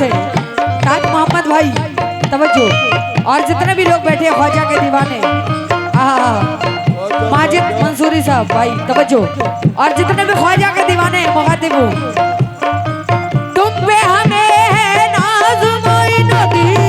से ताज मोहम्मद भाई तवज्जो, और जितने भी लोग बैठे ख्वाजा के दीवाने, माजिद मंसूरी साहब भाई तवज्जो, और जितने भी ख्वाजा के दीवाने मुखातिब हो, तुम पे हमें है नाज मोइनुद्दीन,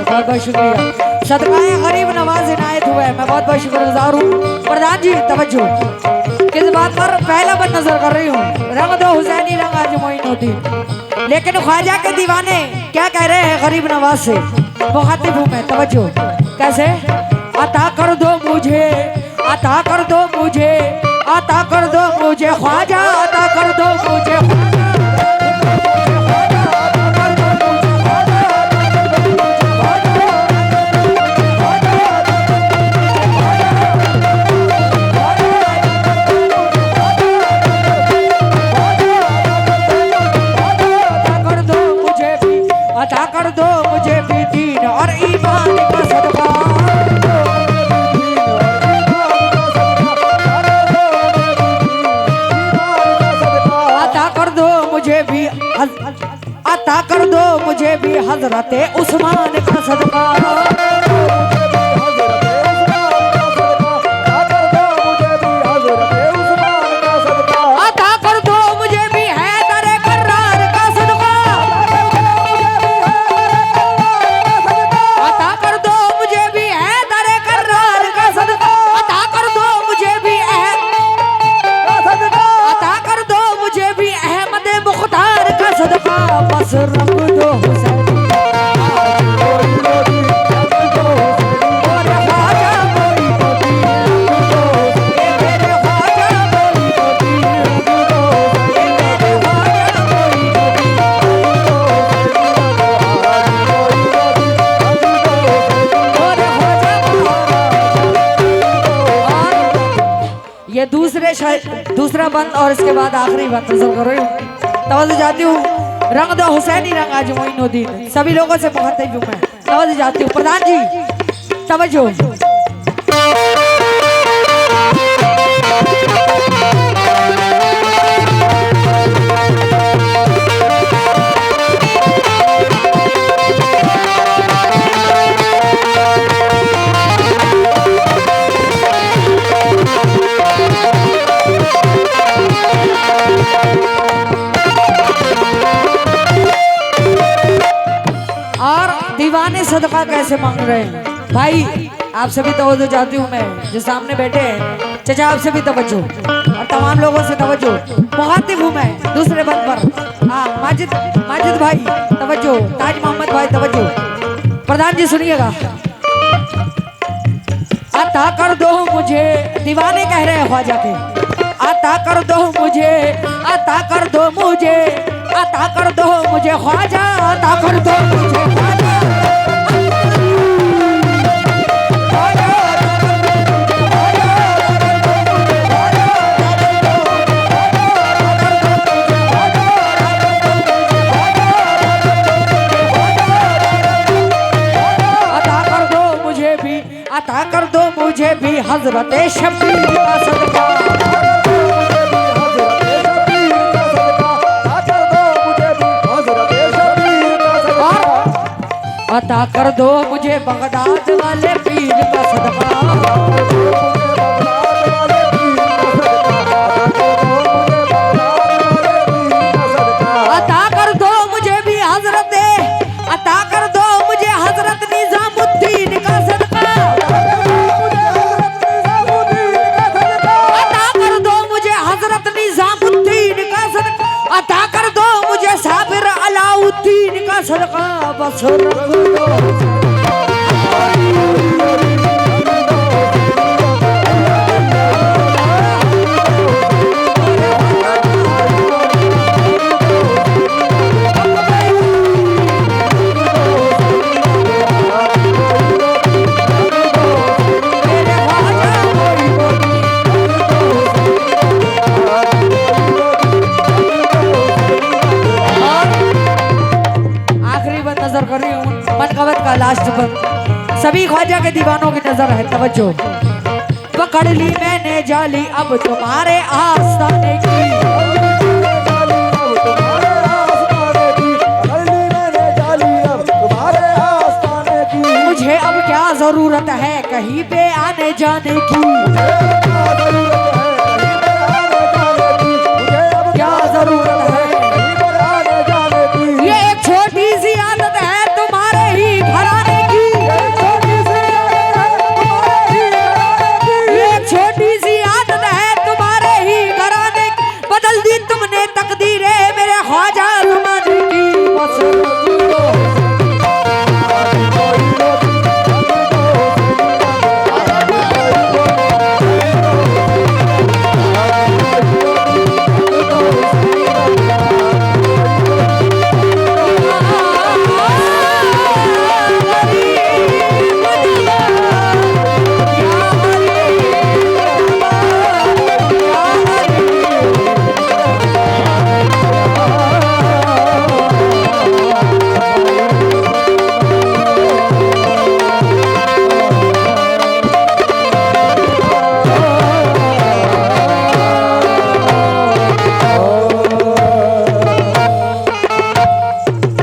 बहुत बहुत शुक्रिया। सदकाए गरीब नवाज इनायत हुआ है, मैं बहुत बहुत शुक्रगुजार हूँ। प्रधान जी तवज्जो, किस बात पर पहला बन नजर कर रही हूँ, रंग दो हुसैनी रंग आज मोइनुद्दीन, लेकिन ख्वाजा के दीवाने क्या कह रहे हैं गरीब नवाज से, मुखातिब हूँ मैं तवज्जो। कैसे? अता कर दो मुझे, अता कर दो मुझे, अता कर दो मुझे ख्वाजा, अता कर दो मुझे अता कर दो मुझे भी हजरते उस्मान का सदका, अता कर दो मुझे भी हैदर कर्रार का सदका, अता कर दो मुझे भी हैदर कर्रार का सदका, अता कर दो मुझे भी अता कर दो मुझे भी अहमद मुख्तार का सदका, बस रंग दो हुसैन ये दूसरा बंद और इसके बाद आखिरी बंद नजर कर रही हूँ। तवज्जो जाती हूँ, रंग दो हुसैनी रंग आज मोइनुद्दीन, सभी लोगों से मुखातिब हूँ मैं, तवज्जो जाती हूँ। प्रधान जी तवज्जो, दीवाने सदका कैसे मांग रहे हैं भाई, आपसे भी तवज्जो चाहती हूँ मैं, जो सामने बैठे हैं चाचा आपसे भी तवज्जो, और तमाम लोगों से तवज्जो। मुखातिब हूँ मैं दूसरे बंद पर, हाँ माजिद भाई तवज्जो, ताज मोहम्मद भाई तवज्जो। प्रधान जी सुनिएगा, अता कर दो मुझे, दीवाने कह रहे हैं ख्वाजा के, अता कर दो मुझे, अता कर दो मुझे, अता कर दो मुझे ख्वाजा, अता कर दो मुझे ख्वाजा, हजरत शबीर का सदका। अता कर दो मुझे बगदाद वाले पीर का सदका। अता कर दो मुझे भी हजरत, अता कर दो मुझे हजरत निजामुद्दीन का सदका। अता कर दो मुझे हजरत निजामुद्दीन का सदका। अता कर दो मुझे साबिर अलाउद्दीन का सदका। बस नजर कर रही हूँ मनकवत का लास्ट पर सभी ख्वाजा के दीवानों की नजर है, तवज्जो। पकड़ ली मैंने जाली अब तुम्हारे आस्ताने की, मुझे अब क्या जरूरत है कहीं पे आने जाने की, क्या जरूरत है। ये एक छोटी सी आदत है तुम्हारे ही घराने की, ये एक छोटी सी आदत है तुम्हारे ही घराने की। बदल दी तुमने तकदीरें मेरे ख्वाजा ज़माने की।